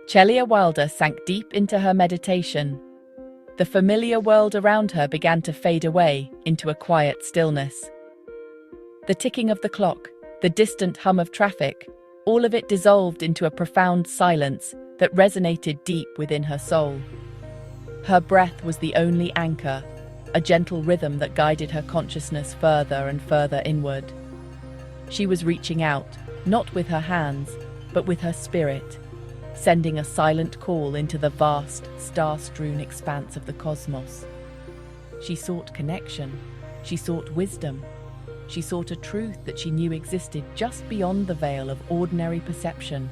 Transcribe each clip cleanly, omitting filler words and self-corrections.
Chellea Wilder sank deep into her meditation. The familiar world around her began to fade away into a quiet stillness. The ticking of the clock, the distant hum of traffic, all of it dissolved into a profound silence that resonated deep within her soul. Her breath was the only anchor, a gentle rhythm that guided her consciousness further and further inward. She was reaching out, not with her hands, but with her spirit, sending a silent call into the vast, star-strewn expanse of the cosmos. She sought connection, she sought wisdom, she sought a truth that she knew existed just beyond the veil of ordinary perception,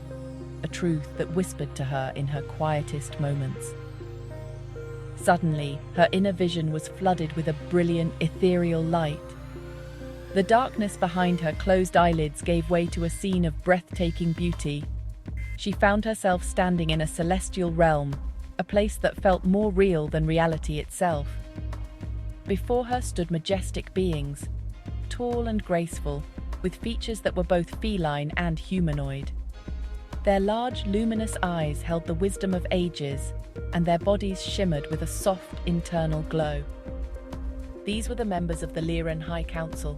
a truth that whispered to her in her quietest moments. Suddenly, her inner vision was flooded with a brilliant, ethereal light. The darkness behind her closed eyelids gave way to a scene of breathtaking beauty. She found herself standing in a celestial realm, a place that felt more real than reality itself. Before her stood majestic beings, tall and graceful, with features that were both feline and humanoid. Their large, luminous eyes held the wisdom of ages, and their bodies shimmered with a soft, internal glow. These were the members of the Lyran High Council,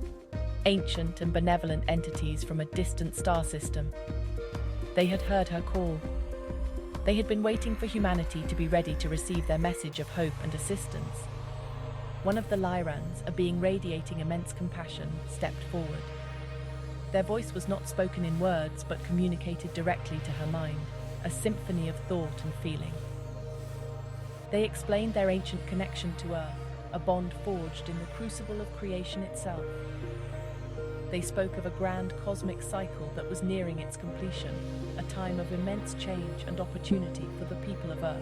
ancient and benevolent entities from a distant star system. They had heard her call. They had been waiting for humanity to be ready to receive their message of hope and assistance. One of the Lyrans, a being radiating immense compassion, stepped forward. Their voice was not spoken in words, but communicated directly to her mind, a symphony of thought and feeling. They explained their ancient connection to Earth, a bond forged in the crucible of creation itself. They spoke of a grand cosmic cycle that was nearing its completion, a time of immense change and opportunity for the people of Earth.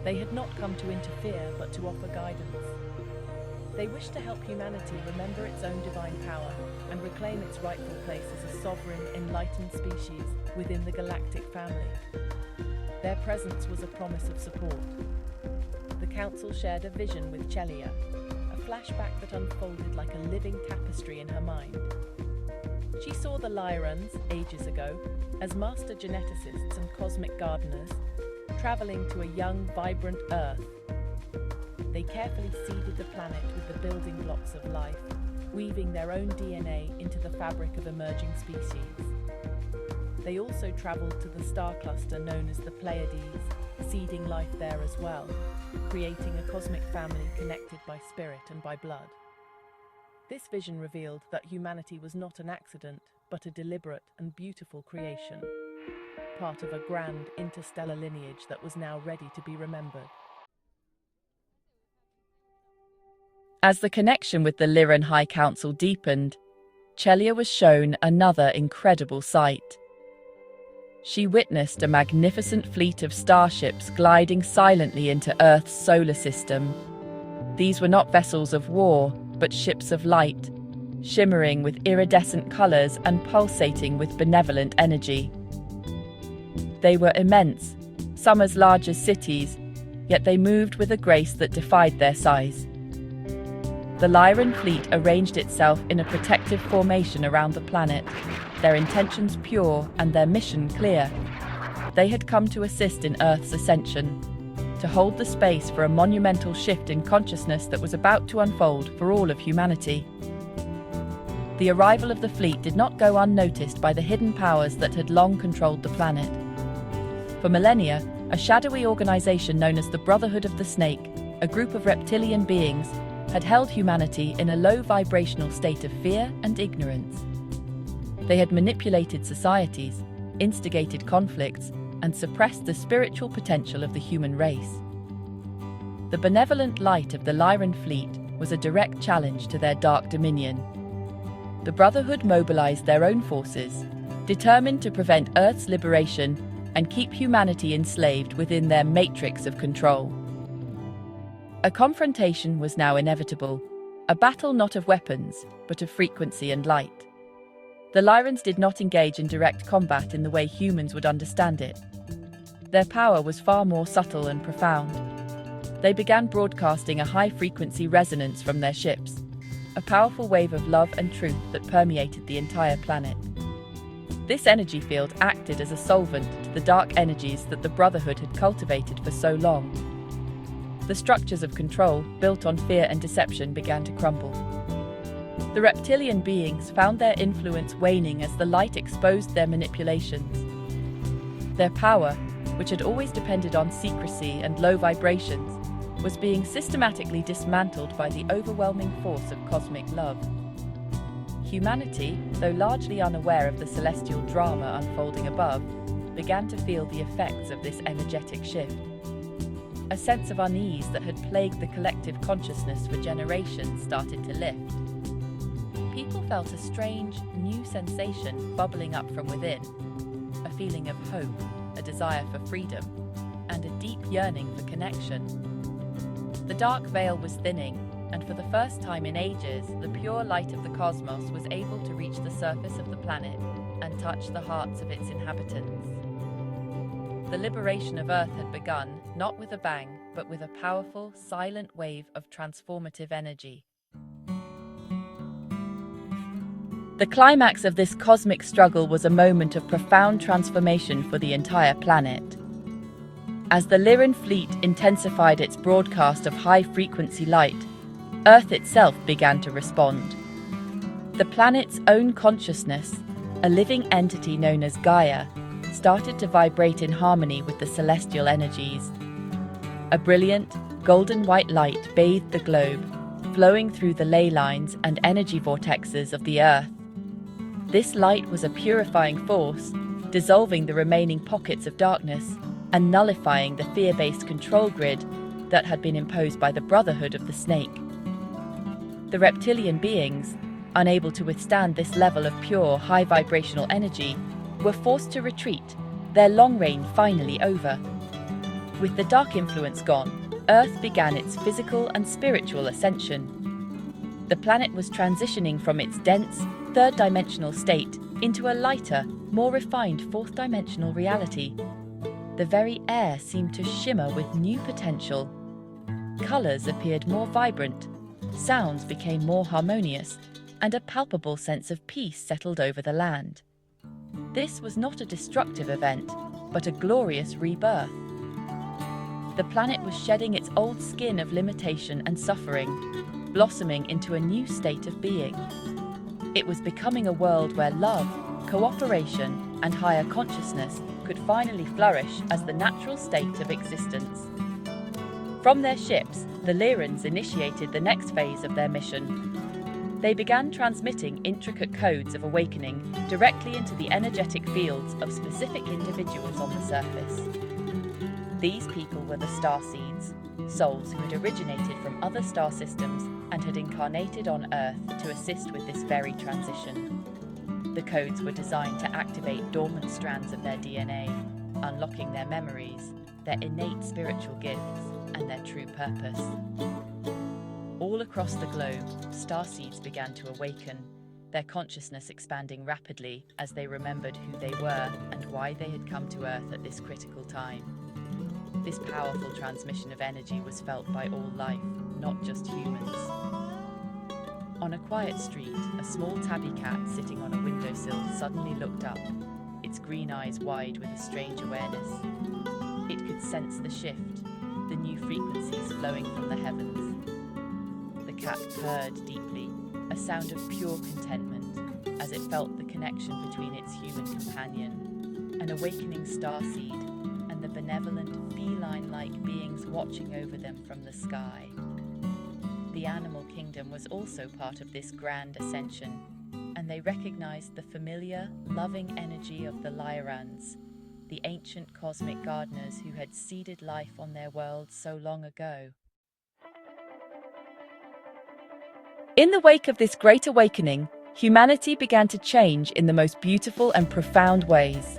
They had not come to interfere, but to offer guidance. They wished to help humanity remember its own divine power and reclaim its rightful place as a sovereign, enlightened species within the galactic family. Their presence was a promise of support. The Council shared a vision with Chellea, a flashback that unfolded like a living tapestry in her mind. She saw the Lyrans, ages ago, as master geneticists and cosmic gardeners, traveling to a young, vibrant Earth. They carefully seeded the planet with the building blocks of life, weaving their own DNA into the fabric of emerging species. They also traveled to the star cluster known as the Pleiades, seeding life there as well, creating a cosmic family connected by spirit and by blood. This vision revealed that humanity was not an accident, but a deliberate and beautiful creation, part of a grand interstellar lineage that was now ready to be remembered. As the connection with the Lyran High Council deepened, Chellea was shown another incredible sight. She witnessed a magnificent fleet of starships gliding silently into Earth's solar system. These were not vessels of war, but ships of light, shimmering with iridescent colors and pulsating with benevolent energy. They were immense, some as large as cities, yet they moved with a grace that defied their size. The Lyran fleet arranged itself in a protective formation around the planet, their intentions pure and their mission clear. They had come to assist in Earth's ascension, to hold the space for a monumental shift in consciousness that was about to unfold for all of humanity. The arrival of the fleet did not go unnoticed by the hidden powers that had long controlled the planet. For millennia, a shadowy organization known as the Brotherhood of the Snake, a group of reptilian beings, had held humanity in a low vibrational state of fear and ignorance. They had manipulated societies, instigated conflicts, and suppressed the spiritual potential of the human race. The benevolent light of the Lyran fleet was a direct challenge to their dark dominion. The Brotherhood mobilized their own forces, determined to prevent Earth's liberation and keep humanity enslaved within their matrix of control. A confrontation was now inevitable, a battle not of weapons, but of frequency and light. The Lyrans did not engage in direct combat in the way humans would understand it. Their power was far more subtle and profound. They began broadcasting a high-frequency resonance from their ships, a powerful wave of love and truth that permeated the entire planet. This energy field acted as a solvent to the dark energies that the Brotherhood had cultivated for so long. The structures of control, built on fear and deception, began to crumble. The reptilian beings found their influence waning as the light exposed their manipulations. Their power, which had always depended on secrecy and low vibrations, was being systematically dismantled by the overwhelming force of cosmic love. Humanity, though largely unaware of the celestial drama unfolding above, began to feel the effects of this energetic shift. A sense of unease that had plagued the collective consciousness for generations started to lift. People felt a strange, new sensation bubbling up from within, a feeling of hope, a desire for freedom, and a deep yearning for connection. The dark veil was thinning, and for the first time in ages, the pure light of the cosmos was able to reach the surface of the planet and touch the hearts of its inhabitants. The liberation of Earth had begun, not with a bang, but with a powerful, silent wave of transformative energy. The climax of this cosmic struggle was a moment of profound transformation for the entire planet. As the Lyran fleet intensified its broadcast of high-frequency light, Earth itself began to respond. The planet's own consciousness, a living entity known as Gaia, started to vibrate in harmony with the celestial energies. A brilliant, golden-white light bathed the globe, flowing through the ley lines and energy vortexes of the Earth. This light was a purifying force, dissolving the remaining pockets of darkness and nullifying the fear-based control grid that had been imposed by the Brotherhood of the Snake. The reptilian beings, unable to withstand this level of pure, high-vibrational energy, were forced to retreat, their long reign finally over. With the dark influence gone, Earth began its physical and spiritual ascension. The planet was transitioning from its dense, third-dimensional state into a lighter, more refined fourth-dimensional reality. The very air seemed to shimmer with new potential. Colours appeared more vibrant, sounds became more harmonious, and a palpable sense of peace settled over the land. This was not a destructive event, but a glorious rebirth. The planet was shedding its old skin of limitation and suffering, blossoming into a new state of being. It was becoming a world where love, cooperation, and higher consciousness could finally flourish as the natural state of existence. From their ships, the Lyrans initiated the next phase of their mission. They began transmitting intricate codes of awakening directly into the energetic fields of specific individuals on the surface. These people were the starseeds, souls who had originated from other star systems and had incarnated on Earth to assist with this very transition. The codes were designed to activate dormant strands of their DNA, unlocking their memories, their innate spiritual gifts, and their true purpose. All across the globe, starseeds began to awaken, their consciousness expanding rapidly as they remembered who they were and why they had come to Earth at this critical time. This powerful transmission of energy was felt by all life, not just humans. On a quiet street, a small tabby cat sitting on a windowsill suddenly looked up, its green eyes wide with a strange awareness. It could sense the shift, the new frequencies flowing from the heavens. The cat purred deeply, a sound of pure contentment, as it felt the connection between its human companion, an awakening starseed, and the benevolent, feline-like beings watching over them from the sky. The animal kingdom was also part of this grand ascension, and they recognized the familiar, loving energy of the Lyrans, the ancient cosmic gardeners who had seeded life on their world so long ago. In the wake of this great awakening, humanity began to change in the most beautiful and profound ways.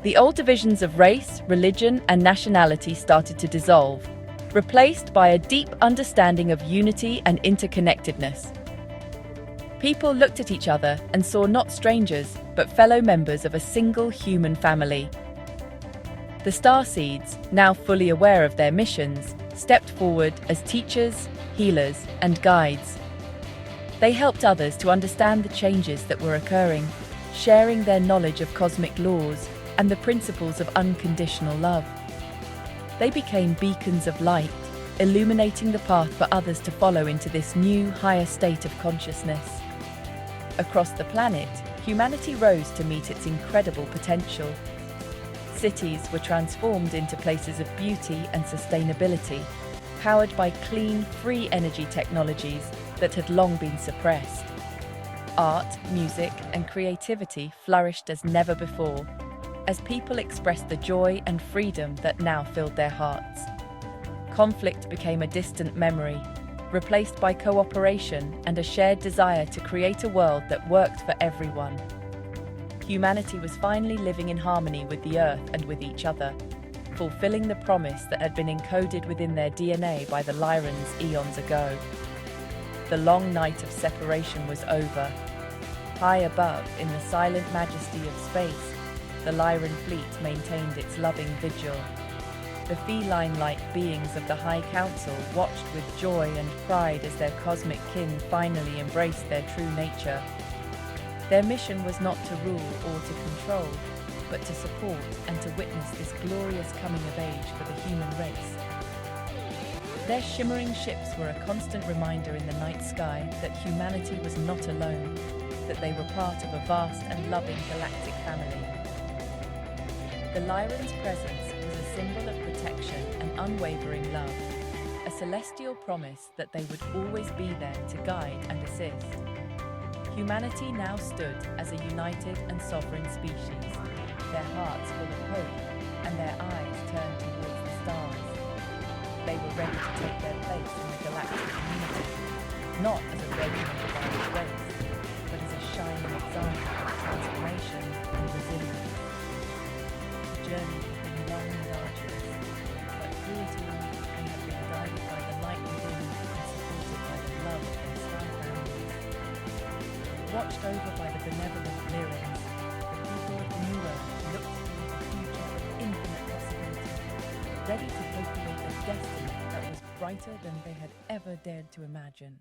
The old divisions of race, religion, and nationality started to dissolve, replaced by a deep understanding of unity and interconnectedness. People looked at each other and saw not strangers, but fellow members of a single human family. The starseeds, now fully aware of their missions, stepped forward as teachers, healers, and guides. They helped others to understand the changes that were occurring, sharing their knowledge of cosmic laws and the principles of unconditional love. They became beacons of light, illuminating the path for others to follow into this new, higher state of consciousness. Across the planet, humanity rose to meet its incredible potential. Cities were transformed into places of beauty and sustainability, powered by clean, free energy technologies that had long been suppressed. Art, music, and creativity flourished as never before, as people expressed the joy and freedom that now filled their hearts. Conflict became a distant memory, replaced by cooperation and a shared desire to create a world that worked for everyone. Humanity was finally living in harmony with the earth and with each other, fulfilling the promise that had been encoded within their DNA by the Lyrans eons ago. The long night of separation was over. High above, in the silent majesty of space, the Lyran fleet maintained its loving vigil. The feline-like beings of the High Council watched with joy and pride as their cosmic kin finally embraced their true nature. Their mission was not to rule or to control, but to support and to witness this glorious coming of age for the human race. Their shimmering ships were a constant reminder in the night sky that humanity was not alone, that they were part of a vast and loving galactic family. The Lyran's presence was a symbol of protection and unwavering love, a celestial promise that they would always be there to guide and assist. Humanity now stood as a united and sovereign species, their hearts full of hope and their eyes turned towards the stars. They were ready to take their place in the galactic community, not as a regimented race, but as a shining example of transformation and resilience. The journey had been long and arduous, but through it all, they had been guided by the light within and supported by the love of their star families. Watched over by the benevolent Lyrans, the people of the New Earth looked towards a future of infinite possibility, ready to co-create a destiny that was brighter than they had ever dared to imagine.